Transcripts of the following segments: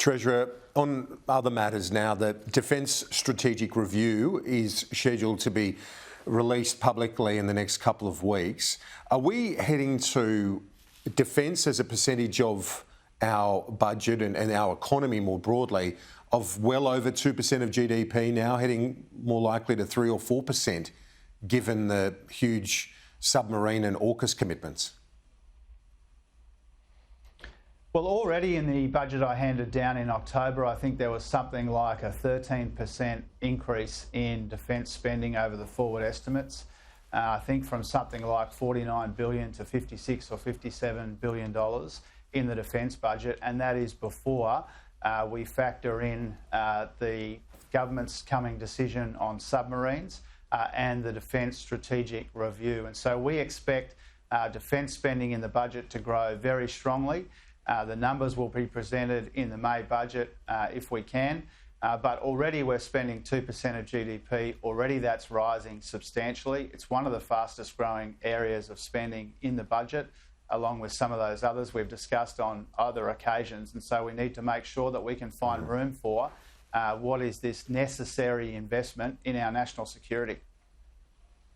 Treasurer, on other matters now, the Defence Strategic Review is scheduled to be released publicly in the next couple of weeks. Are we heading to defence as a percentage of our budget and our economy more broadly of well over 2% of GDP now, heading more likely to 3 or 4%, given the huge submarine and AUKUS commitments? Well, already in the budget I handed down in October, I think there was something like a 13% increase in defence spending over the forward estimates. I think from something like $49 billion to $56 or $57 billion in the defence budget, and that is before we factor in the government's coming decision on submarines and the Defence Strategic Review. And so we expect defence spending in the budget to grow very strongly. The numbers will be presented in the May budget if we can, but already we're spending 2% of GDP. Already that's rising substantially. It's one of the fastest growing areas of spending in the budget, along with some of those others we've discussed on other occasions. And so we need to make sure that we can find room for what is this necessary investment in our national security.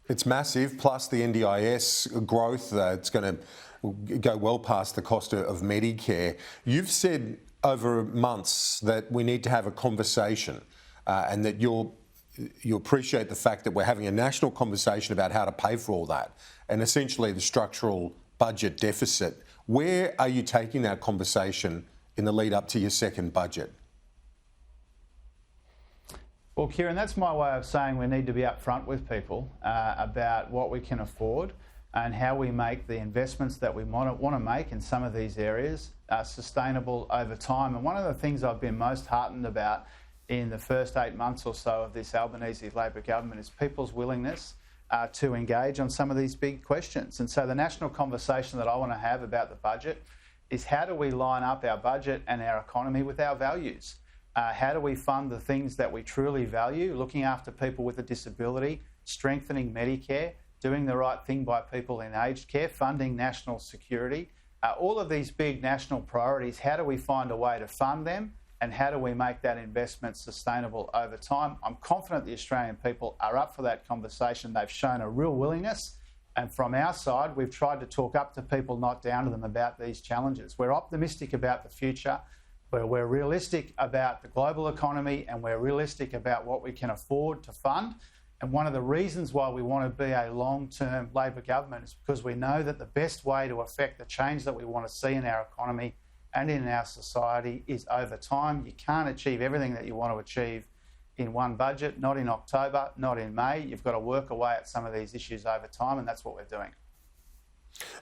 It's massive, plus the NDIS growth. It's going to go well past the cost of Medicare. You've said over months that we need to have a conversation and that you appreciate the fact that we're having a national conversation about how to pay for all that and essentially the structural budget deficit. Where are you taking that conversation in the lead up to your second budget? Well, Kieran, that's my way of saying we need to be upfront with people about what we can afford and how we make the investments that we want to make in some of these areas sustainable over time. And one of the things I've been most heartened about in the first 8 months or so of this Albanese Labor government is people's willingness to engage on some of these big questions. And so the national conversation that I want to have about the budget is how do we line up our budget and our economy with our values? How do we fund the things that we truly value, looking after people with a disability, strengthening Medicare, doing the right thing by people in aged care, funding national security, all of these big national priorities, how do we find a way to fund them and how do we make that investment sustainable over time? I'm confident the Australian people are up for that conversation. They've shown a real willingness, and from our side, we've tried to talk up to people, not down to them, about these challenges. We're optimistic about the future. We're realistic about the global economy and we're realistic about what we can afford to fund. And one of the reasons why we want to be a long-term Labor government is because we know that the best way to affect the change that we want to see in our economy and in our society is over time. You can't achieve everything that you want to achieve in one budget, not in October, not in May. You've got to work away at some of these issues over time, and that's what we're doing.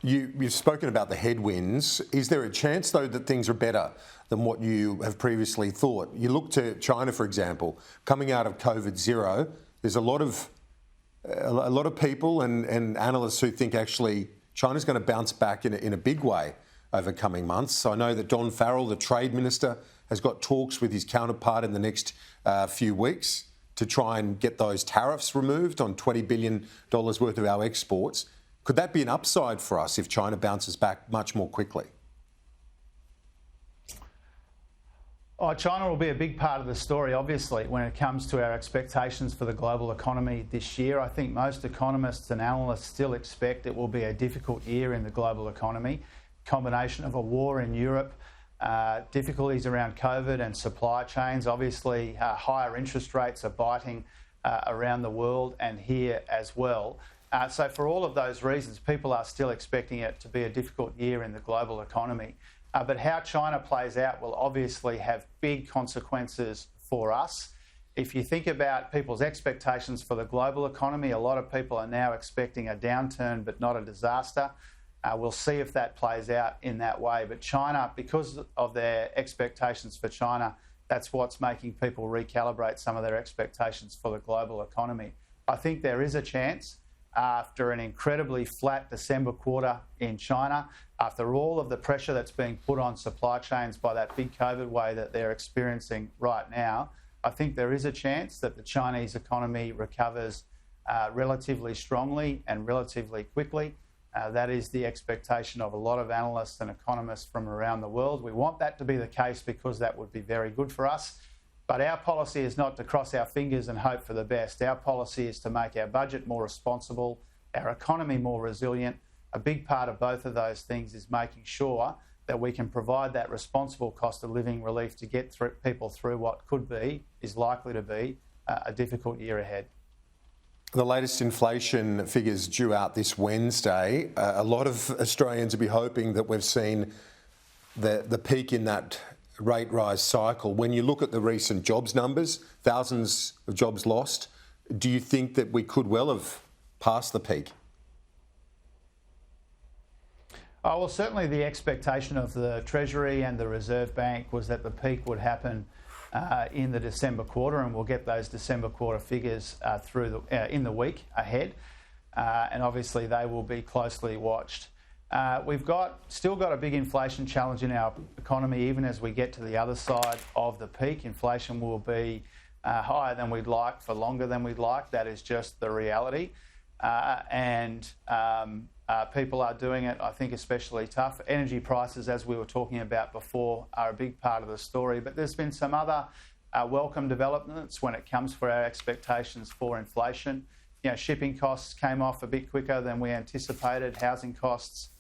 You've spoken about the headwinds. Is there a chance, though, that things are better than what you have previously thought? You look to China, for example, coming out of COVID zero. There's a lot of people and analysts who think actually China's going to bounce back in a big way over coming months. I know that Don Farrell, the Trade Minister, has got talks with his counterpart in the next few weeks to try and get those tariffs removed on $20 billion worth of our exports. Could that be an upside for us if China bounces back much more quickly? Oh, China will be a big part of the story, obviously, when it comes to our expectations for the global economy this year. I think most economists and analysts still expect it will be a difficult year in the global economy. Combination of a war in Europe, difficulties around COVID and supply chains. Obviously, higher interest rates are biting around the world and here as well. So for all of those reasons, people are still expecting it to be a difficult year in the global economy. But how China plays out will obviously have big consequences for us. If you think about people's expectations for the global economy, a lot of people are now expecting a downturn but not a disaster. We'll see if that plays out in that way. But China, because of their expectations for China, that's what's making people recalibrate some of their expectations for the global economy. I think there is a chance after an incredibly flat December quarter in China, after all of the pressure that's being put on supply chains by that big COVID wave that they're experiencing right now, I think there is a chance that the Chinese economy recovers relatively strongly and relatively quickly. That is the expectation of a lot of analysts and economists from around the world. We want that to be the case because that would be very good for us. But our policy is not to cross our fingers and hope for the best. Our policy is to make our budget more responsible, our economy more resilient. A big part of both of those things is making sure that we can provide that responsible cost of living relief to get people through what is likely to be a difficult year ahead. The latest inflation figures due out this Wednesday. A lot of Australians will be hoping that we've seen the peak in that rate rise cycle. When you look at the recent jobs numbers, thousands of jobs lost, do you think that we could well have passed the peak? Oh, well, certainly the expectation of the Treasury and the Reserve Bank was that the peak would happen in the December quarter, and we'll get those December quarter figures in the week ahead, and obviously they will be closely watched. We've still got a big inflation challenge in our economy. Even as we get to the other side of the peak, inflation will be higher than we'd like for longer than we'd like. That is just the reality, and people are doing it, I think, especially tough. Energy prices, as we were talking about before, are a big part of the story. But there's been some other welcome developments when it comes for our expectations for inflation. Shipping costs came off a bit quicker than we anticipated. Housing costs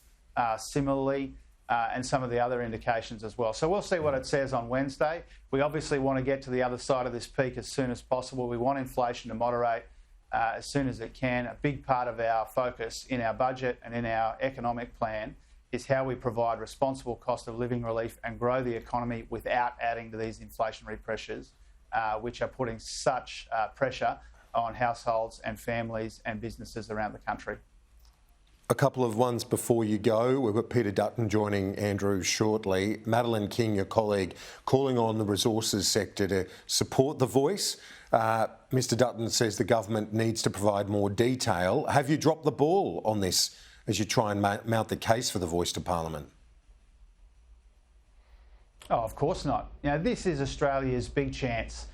similarly, and some of the other indications as well. So we'll see what it says on Wednesday. We obviously want to get to the other side of this peak as soon as possible. We want inflation to moderate as soon as it can. A big part of our focus in our budget and in our economic plan is how we provide responsible cost of living relief and grow the economy without adding to these inflationary pressures, which are putting such pressure on households and families and businesses around the country. A couple of ones before you go. We've got Peter Dutton joining Andrew shortly. Madeline King, your colleague, calling on the resources sector to support the Voice. Mr Dutton says the government needs to provide more detail. Have you dropped the ball on this as you try and mount the case for the Voice to Parliament? Oh, of course not. This is Australia's big chance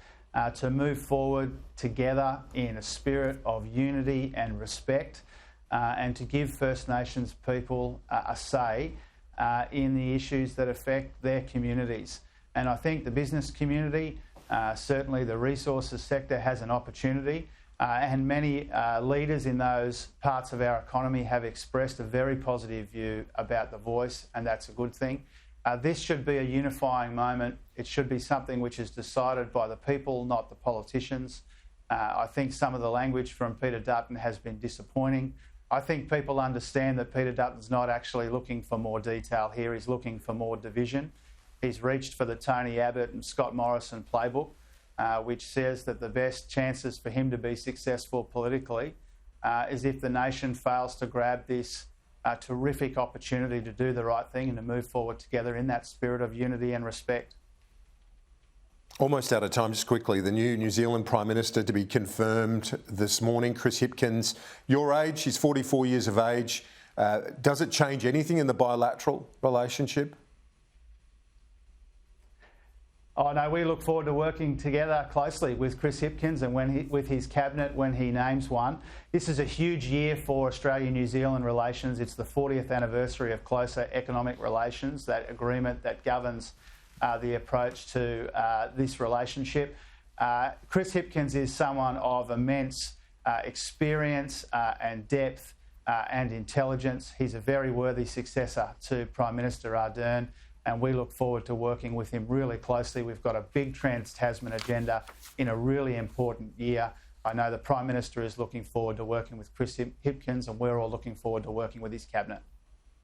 to move forward together in a spirit of unity and respect, and to give First Nations people a say in the issues that affect their communities. And I think the business community, certainly the resources sector, has an opportunity, and many leaders in those parts of our economy have expressed a very positive view about the Voice, and that's a good thing. This should be a unifying moment. It should be something which is decided by the people, not the politicians. I think some of the language from Peter Dutton has been disappointing. I think people understand that Peter Dutton's not actually looking for more detail here. He's looking for more division. He's reached for the Tony Abbott and Scott Morrison playbook, which says that the best chances for him to be successful politically is if the nation fails to grab this terrific opportunity to do the right thing and to move forward together in that spirit of unity and respect. Almost out of time. Just quickly, the new New Zealand Prime Minister to be confirmed this morning, Chris Hipkins. Your age, he's 44 years of age. Does it change anything in the bilateral relationship? Oh no, we look forward to working together closely with Chris Hipkins and with his cabinet when he names one. This is a huge year for Australia-New Zealand relations. It's the 40th anniversary of closer economic relations, that agreement that governs the approach to this relationship. Chris Hipkins is someone of immense experience and depth and intelligence. He's a very worthy successor to Prime Minister Ardern, and we look forward to working with him really closely. We've got a big Trans-Tasman agenda in a really important year. I know the Prime Minister is looking forward to working with Chris Hipkins, and we're all looking forward to working with his cabinet.